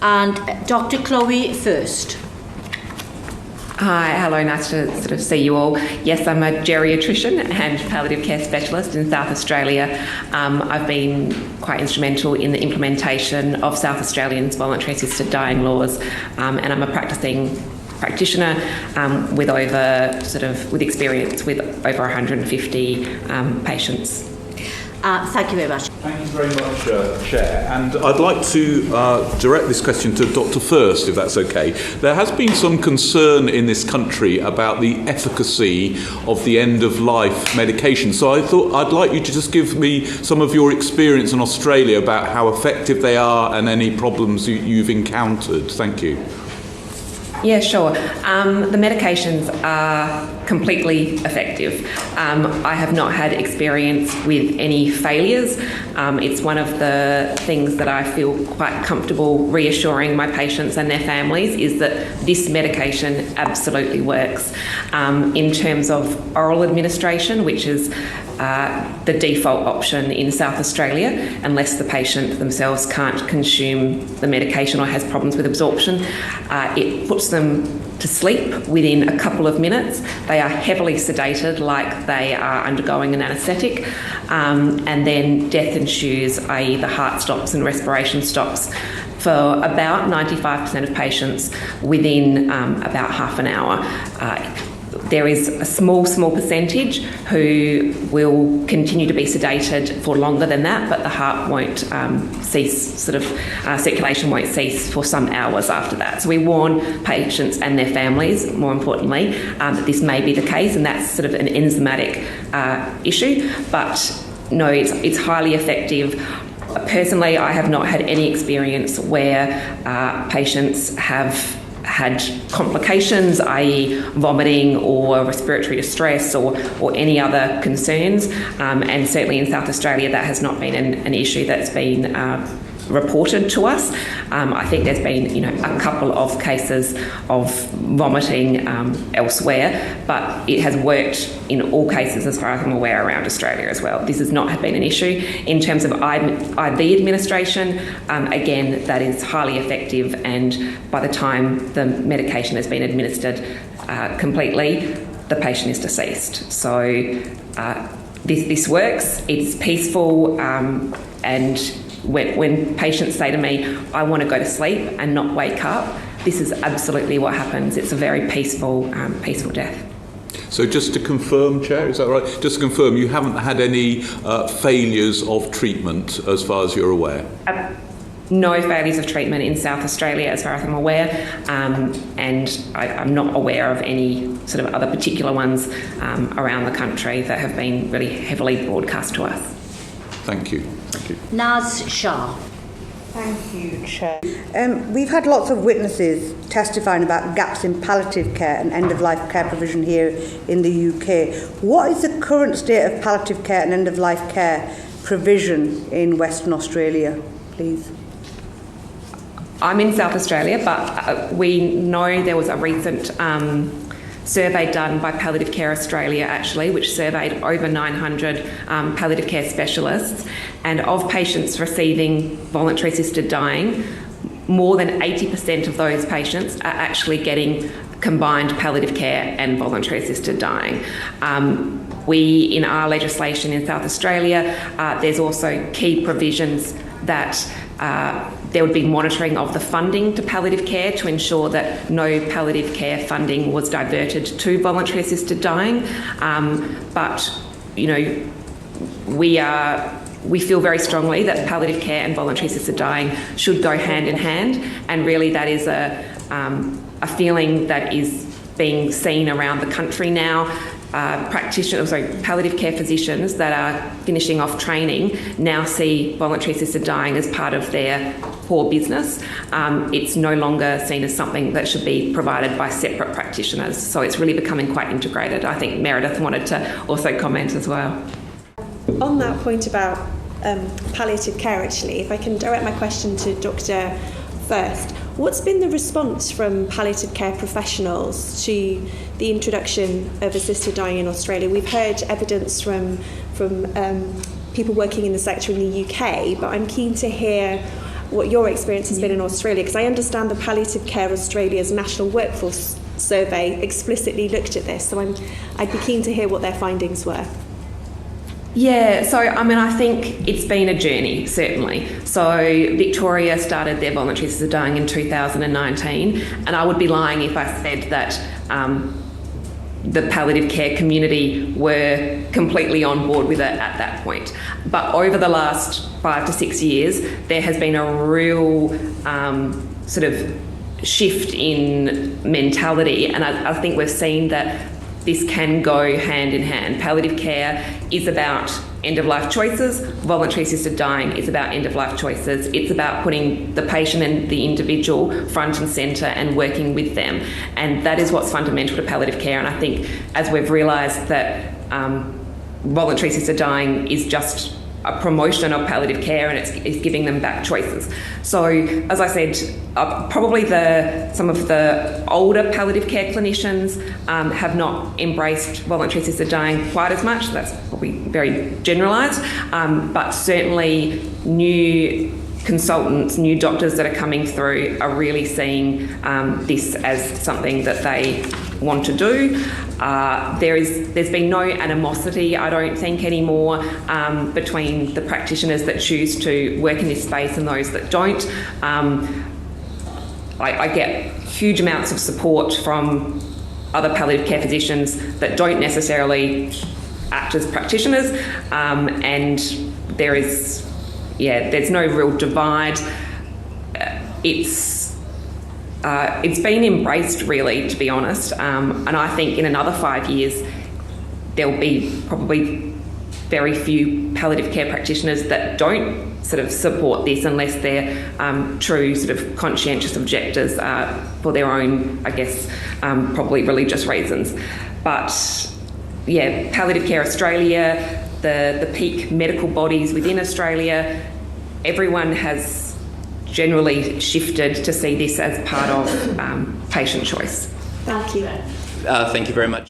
And Dr. Chloe first. Hi, hello, nice to sort of see you all. Yes, I'm a geriatrician and palliative care specialist in South Australia. I've been quite instrumental in the implementation of South Australians' voluntary assisted dying laws, and I'm a practicing practitioner with experience with over 150 patients. Thank you very much. Thank you very much, Chair. And I'd like to direct this question to Dr. First, if that's okay. There has been some concern in this country about the efficacy of the end-of-life medication. So I thought I'd like you to just give me some of your experience in Australia about how effective they are and any problems you've encountered. Thank you. Yeah, sure. The medications are completely effective. I have not had experience with any failures. It's one of the things that I feel quite comfortable reassuring my patients and their families is that this medication absolutely works. In terms of oral administration, which is the default option in South Australia, unless the patient themselves can't consume the medication or has problems with absorption, it puts them to sleep within a couple of minutes. They are heavily sedated like they are undergoing an anaesthetic, and then death ensues, i.e. the heart stops and respiration stops for about 95% of patients within about half an hour. There is a small percentage who will continue to be sedated for longer than that, but the heart won't cease, circulation won't cease for some hours after that. So we warn patients and their families, more importantly, that this may be the case, and that's sort of an enzymatic issue. But no, it's highly effective. Personally, I have not had any experience where patients have had complications, i.e. vomiting or respiratory distress or any other concerns, and certainly in South Australia that has not been an issue that's been reported to us. I think there's been a couple of cases of vomiting elsewhere, but it has worked in all cases as far as I'm aware around Australia as well. This has not been an issue. In terms of IV administration, again, that is highly effective, and by the time the medication has been administered completely, the patient is deceased. So this works, it's peaceful, and when patients say to me, I want to go to sleep and not wake up, this is absolutely what happens. It's a very peaceful death. So just to confirm, Chair, is that right? Just to confirm, you haven't had any failures of treatment as far as you're aware? No failures of treatment in South Australia as far as I'm aware, and I'm not aware of any sort of other particular ones around the country that have been really heavily broadcast to us. Thank you. Thank you. Naz Shah. Thank you, Chair. We've had lots of witnesses testifying about gaps in palliative care and end-of-life care provision here in the UK. What is the current state of palliative care and end-of-life care provision in Western Australia, please? I'm in South Australia, but we know there was a recent survey done by Palliative Care Australia, actually, which surveyed over 900 palliative care specialists, and of patients receiving voluntary assisted dying, more than 80% of those patients are actually getting combined palliative care and voluntary assisted dying. We, in our legislation in South Australia, there's also key provisions that there would be monitoring of the funding to palliative care to ensure that no palliative care funding was diverted to voluntary assisted dying. But we feel very strongly that palliative care and voluntary assisted dying should go hand in hand, and really that is a feeling that is being seen around the country now. Palliative care physicians that are finishing off training now see voluntary assisted dying as part of their core business. It's no longer seen as something that should be provided by separate practitioners. So it's really becoming quite integrated. I think Meredith wanted to also comment as well. On that point about palliative care, actually, if I can direct my question to Dr. First, what's been the response from palliative care professionals to the introduction of assisted dying in Australia? We've heard evidence from people working in the sector in the UK, but I'm keen to hear what your experience has been in Australia, because I understand the Palliative Care Australia's National Workforce Survey explicitly looked at this, so I'd be keen to hear what their findings were. Yeah, so I mean, I think it's been a journey, certainly. So Victoria started their voluntary assisted dying in 2019, and I would be lying if I said that the palliative care community were completely on board with it at that point. But over the last 5 to 6 years, there has been a real sort of shift in mentality, and I think we've seen that this can go hand in hand. Palliative care is about end-of-life choices. Voluntary assisted dying is about end-of-life choices. It's about putting the patient and the individual front and centre and working with them. And that is what's fundamental to palliative care. And I think as we've realised that voluntary assisted dying is just a promotion of palliative care, and it's giving them back choices. So, as I said, probably some of the older palliative care clinicians have not embraced voluntary assisted dying quite as much. That's probably very generalised, but certainly new consultants, new doctors that are coming through are really seeing this as something that they want to do. There's been no animosity, I don't think, anymore between the practitioners that choose to work in this space and those that don't. I get huge amounts of support from other palliative care physicians that don't necessarily act as practitioners, and there's no real divide. It's been embraced, really, to be honest, and I think in another 5 years there'll be probably very few palliative care practitioners that don't sort of support this unless they're true sort of conscientious objectors for their own, I guess, probably religious reasons. But yeah, Palliative Care Australia, the peak medical bodies within Australia, everyone has generally shifted to see this as part of patient choice. Thank you. Thank you very much.